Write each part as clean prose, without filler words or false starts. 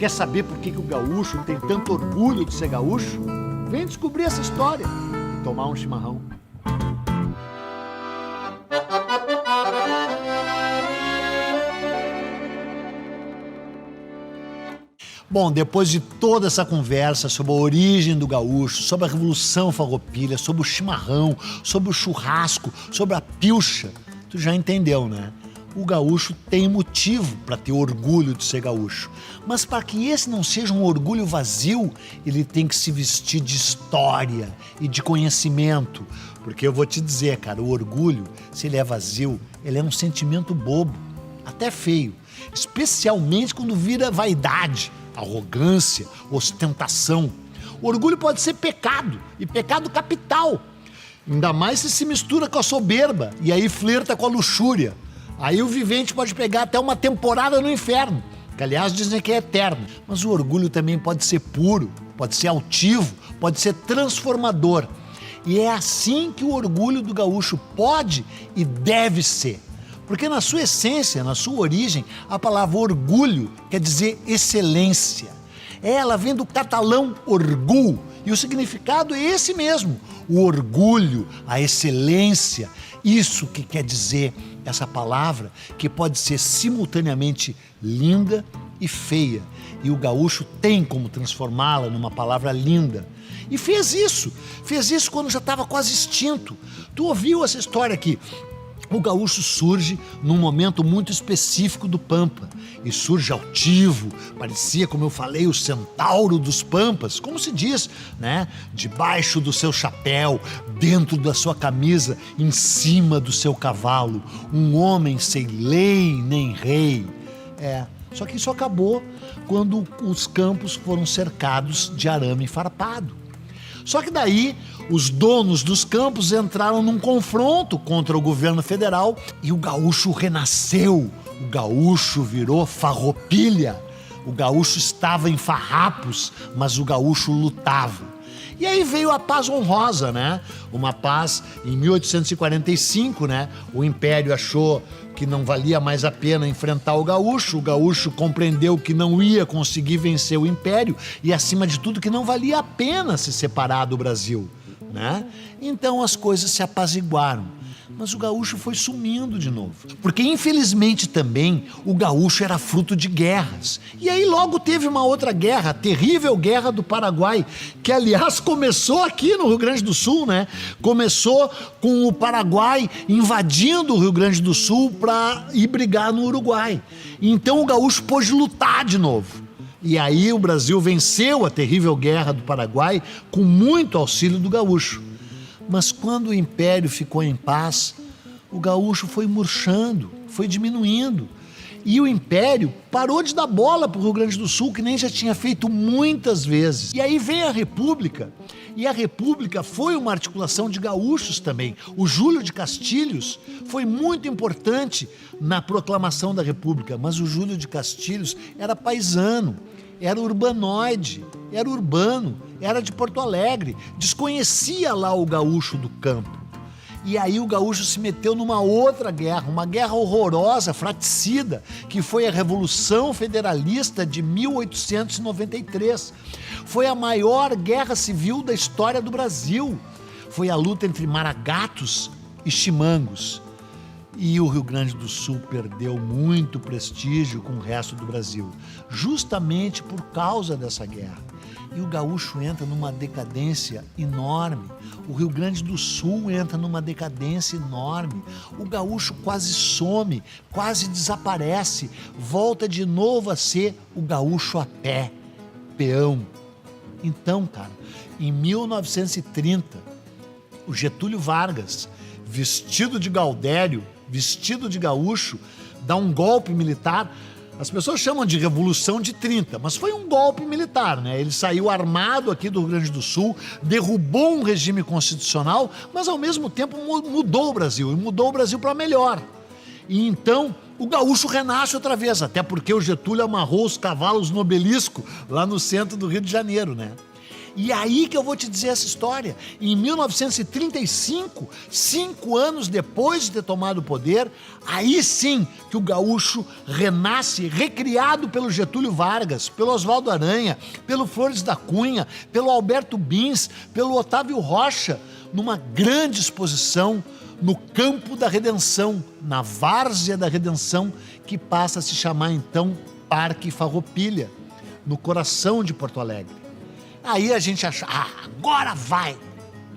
Quer saber por que o gaúcho tem tanto orgulho de ser gaúcho? Vem descobrir essa história e tomar um chimarrão. Bom, depois de toda essa conversa sobre a origem do gaúcho, sobre a Revolução Farroupilha, sobre o chimarrão, sobre o churrasco, sobre a pilcha, tu já entendeu, né? O gaúcho tem motivo para ter orgulho de ser gaúcho. Mas para que esse não seja um orgulho vazio, ele tem que se vestir de história e de conhecimento. Porque eu vou te dizer, cara, o orgulho, se ele é vazio, ele é um sentimento bobo, até feio. Especialmente quando vira vaidade, arrogância, ostentação. O orgulho pode ser pecado, e pecado capital. Ainda mais se mistura com a soberba e aí flerta com a luxúria. Aí o vivente pode pegar até uma temporada no inferno, que aliás dizem que é eterno. Mas o orgulho também pode ser puro, pode ser altivo, pode ser transformador. E é assim que o orgulho do gaúcho pode e deve ser. Porque na sua essência, na sua origem, a palavra orgulho quer dizer excelência. Ela vem do catalão orgulho, e o significado é esse mesmo, o orgulho, a excelência. Isso que quer dizer essa palavra, que pode ser simultaneamente linda e feia. E o gaúcho tem como transformá-la numa palavra linda. E fez isso quando já estava quase extinto. Tu ouviu essa história aqui? O gaúcho surge num momento muito específico do Pampa e surge altivo, parecia, como eu falei, o centauro dos Pampas, como se diz, né? Debaixo do seu chapéu, dentro da sua camisa, em cima do seu cavalo, um homem sem lei nem rei. Só que isso acabou quando os campos foram cercados de arame farpado. Só que daí os donos dos campos entraram num confronto contra o governo federal e o gaúcho renasceu. O gaúcho virou farroupilha. O gaúcho estava em farrapos, mas o gaúcho lutava. E aí veio a paz honrosa, né? Uma paz em 1845, né? O Império achou que não valia mais a pena enfrentar o gaúcho compreendeu que não ia conseguir vencer o Império e, acima de tudo, que não valia a pena se separar do Brasil, né? Então as coisas se apaziguaram. Mas o gaúcho foi sumindo de novo. Porque, infelizmente, também, o gaúcho era fruto de guerras. E aí logo teve uma outra guerra, a terrível Guerra do Paraguai, que, aliás, começou aqui no Rio Grande do Sul, né? Começou com o Paraguai invadindo o Rio Grande do Sul para ir brigar no Uruguai. Então o gaúcho pôde lutar de novo. E aí o Brasil venceu a terrível Guerra do Paraguai com muito auxílio do gaúcho. Mas quando o Império ficou em paz, o gaúcho foi murchando, foi diminuindo. E o Império parou de dar bola para o Rio Grande do Sul, que nem já tinha feito muitas vezes. E aí vem a República, e a República foi uma articulação de gaúchos também. O Júlio de Castilhos foi muito importante na proclamação da República, mas o Júlio de Castilhos era paisano, era urbanoide, era urbano, era de Porto Alegre, desconhecia lá o gaúcho do campo. E aí o gaúcho se meteu numa outra guerra, uma guerra horrorosa, fratricida, que foi a Revolução Federalista de 1893. Foi a maior guerra civil da história do Brasil. Foi a luta entre maragatos e chimangos. E o Rio Grande do Sul perdeu muito prestígio com o resto do Brasil, justamente por causa dessa guerra. E o gaúcho entra numa decadência enorme. O Rio Grande do Sul entra numa decadência enorme. O gaúcho quase some, quase desaparece. Volta de novo a ser o gaúcho a pé, peão. Então, cara, em 1930, o Getúlio Vargas, vestido de gaudério, vestido de gaúcho, dá um golpe militar. As pessoas chamam de Revolução de 30, mas foi um golpe militar, né? Ele saiu armado aqui do Rio Grande do Sul, derrubou um regime constitucional, mas ao mesmo tempo mudou o Brasil, e mudou o Brasil para melhor. E então o gaúcho renasce outra vez, até porque o Getúlio amarrou os cavalos no obelisco lá no centro do Rio de Janeiro, né? E aí que eu vou te dizer essa história. Em 1935, 5 anos depois de ter tomado o poder, aí sim que o gaúcho renasce, recriado pelo Getúlio Vargas, pelo Oswaldo Aranha, pelo Flores da Cunha, pelo Alberto Bins, pelo Otávio Rocha, numa grande exposição no Campo da Redenção, na Várzea da Redenção, que passa a se chamar então Parque Farroupilha, no coração de Porto Alegre. Aí a gente acha, agora vai!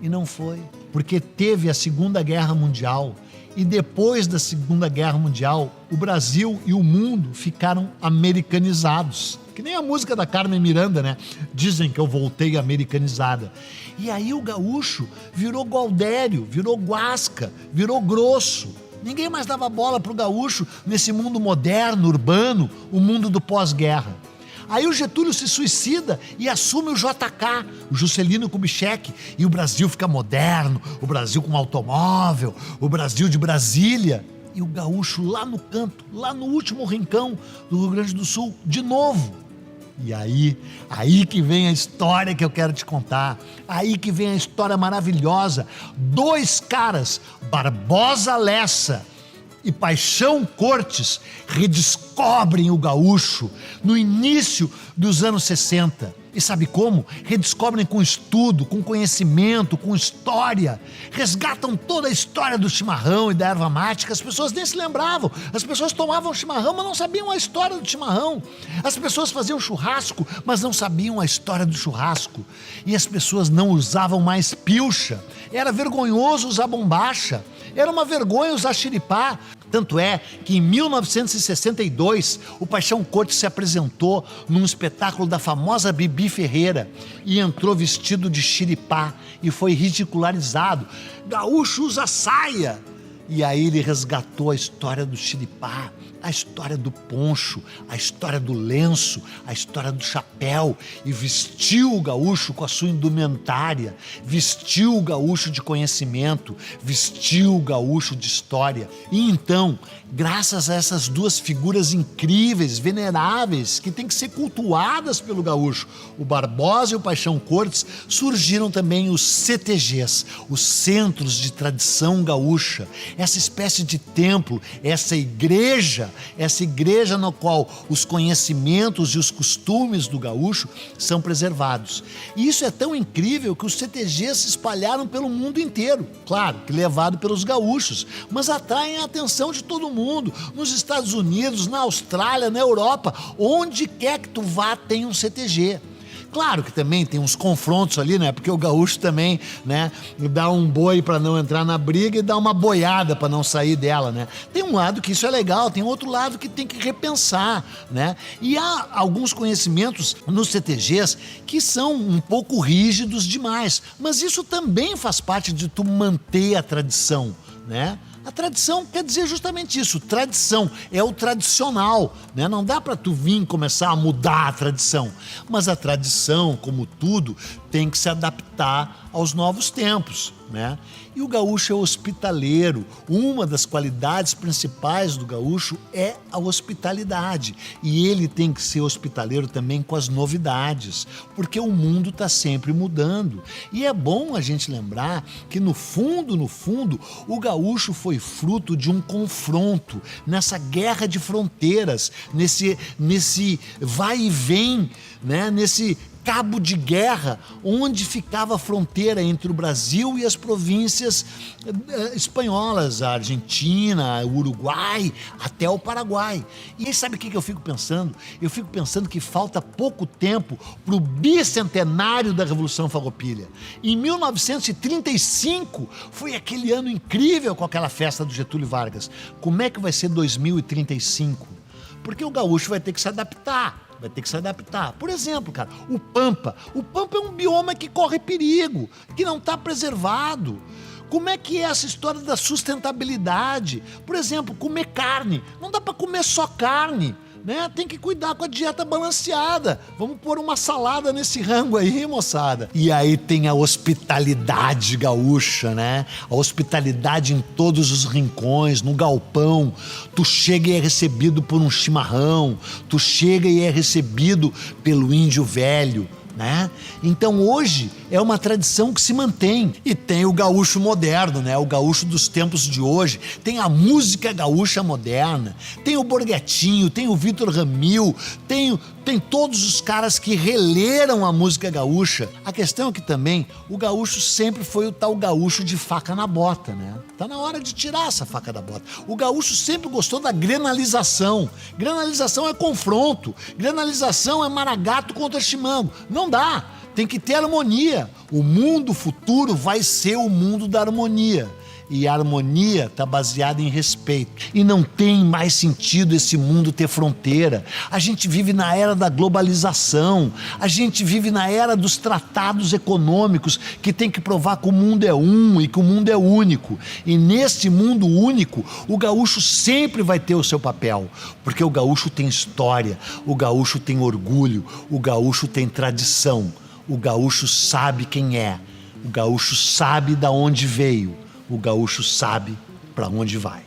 E não foi, porque teve a Segunda Guerra Mundial, e depois da Segunda Guerra Mundial, o Brasil e o mundo ficaram americanizados. Que nem a música da Carmen Miranda, né? Dizem que eu voltei americanizada. E aí o gaúcho virou Gualdério, virou Guasca, virou grosso. Ninguém mais dava bola pro gaúcho nesse mundo moderno, urbano, o mundo do pós-guerra. Aí o Getúlio se suicida e assume o JK, o Juscelino Kubitschek, e o Brasil fica moderno, o Brasil com automóvel, o Brasil de Brasília. E o gaúcho lá no canto, lá no último rincão do Rio Grande do Sul, de novo. E aí que vem a história que eu quero te contar. Aí que vem a história maravilhosa. 2 caras, Barbosa Lessa e Paixão Cortes, redescobrem o gaúcho no início dos anos 60. E sabe como? Redescobrem com estudo, com conhecimento, com história. Resgatam toda a história do chimarrão e da erva mate, que as pessoas nem se lembravam. As pessoas tomavam chimarrão, mas não sabiam a história do chimarrão. As pessoas faziam churrasco, mas não sabiam a história do churrasco. E as pessoas não usavam mais pilcha. Era vergonhoso usar bombacha. Era uma vergonha usar xiripá. Tanto é que em 1962 o Paixão Cortes se apresentou num espetáculo da famosa Bibi Ferreira e entrou vestido de xiripá e foi ridicularizado. Gaúcho usa saia! E aí ele resgatou a história do xiripá, a história do poncho, a história do lenço, a história do chapéu, e vestiu o gaúcho com a sua indumentária, vestiu o gaúcho de conhecimento, vestiu o gaúcho de história. E então, graças a essas 2 figuras incríveis, veneráveis, que têm que ser cultuadas pelo gaúcho, o Barbosa e o Paixão Cortes, surgiram também os CTGs, os Centros de Tradição Gaúcha, essa espécie de templo, essa igreja na qual os conhecimentos e os costumes do gaúcho são preservados. E isso é tão incrível que os CTGs se espalharam pelo mundo inteiro, claro, que levado pelos gaúchos, mas atraem a atenção de todo mundo, nos Estados Unidos, na Austrália, na Europa, onde quer que tu vá tem um CTG. Claro que também tem uns confrontos ali, né? Porque o gaúcho também, né, dá um boi para não entrar na briga e dá uma boiada para não sair dela, né? Tem um lado que isso é legal, tem outro lado que tem que repensar, né? E há alguns conhecimentos nos CTGs que são um pouco rígidos demais, mas isso também faz parte de tu manter a tradição, né? A tradição quer dizer justamente isso, tradição, é o tradicional, né? Não dá para tu vir começar a mudar a tradição, mas a tradição, como tudo, tem que se adaptar aos novos tempos, né? E o gaúcho é hospitaleiro. Uma das qualidades principais do gaúcho é a hospitalidade. E ele tem que ser hospitaleiro também com as novidades, porque o mundo está sempre mudando. E é bom a gente lembrar que no fundo, o gaúcho foi fruto de um confronto, nessa guerra de fronteiras, nesse vai e vem, né? Nesse cabo de guerra, onde ficava a fronteira entre o Brasil e as províncias espanholas, a Argentina, o Uruguai, até o Paraguai. E aí sabe o que eu fico pensando? Eu fico pensando que falta pouco tempo para o bicentenário da Revolução Farroupilha. Em 1935 foi aquele ano incrível com aquela festa do Getúlio Vargas. Como é que vai ser 2035? Porque o gaúcho vai ter que se adaptar. Vai ter que se adaptar. Por exemplo, cara, o Pampa. O Pampa é um bioma que corre perigo, que não está preservado. Como é que é essa história da sustentabilidade? Por exemplo, comer carne. Não dá para comer só carne, né? Tem que cuidar com a dieta balanceada. Vamos pôr uma salada nesse rango aí, moçada. E aí tem a hospitalidade gaúcha, né? A hospitalidade em todos os rincões, no galpão. Tu chega e é recebido por um chimarrão. Tu chega e é recebido pelo índio velho. né? Então hoje é uma tradição que se mantém. E tem o gaúcho moderno, né? O gaúcho dos tempos de hoje. Tem a música gaúcha moderna. Tem o Borghettino, tem o Vitor Ramil, tem todos os caras que releram a música gaúcha. A questão é que também o gaúcho sempre foi o tal gaúcho de faca na bota, né? Tá na hora de tirar essa faca da bota. O gaúcho sempre gostou da grenalização. Grenalização é confronto. Grenalização é Maragato contra Chimango. Não dá. Tem que ter harmonia. O mundo futuro vai ser o mundo da harmonia. E a harmonia está baseada em respeito. E não tem mais sentido esse mundo ter fronteira. A gente vive na era da globalização. A gente vive na era dos tratados econômicos que tem que provar que o mundo é um e que o mundo é único. E nesse mundo único, o gaúcho sempre vai ter o seu papel. Porque o gaúcho tem história, o gaúcho tem orgulho, o gaúcho tem tradição. O gaúcho sabe quem é. O gaúcho sabe de onde veio. O gaúcho sabe para onde vai.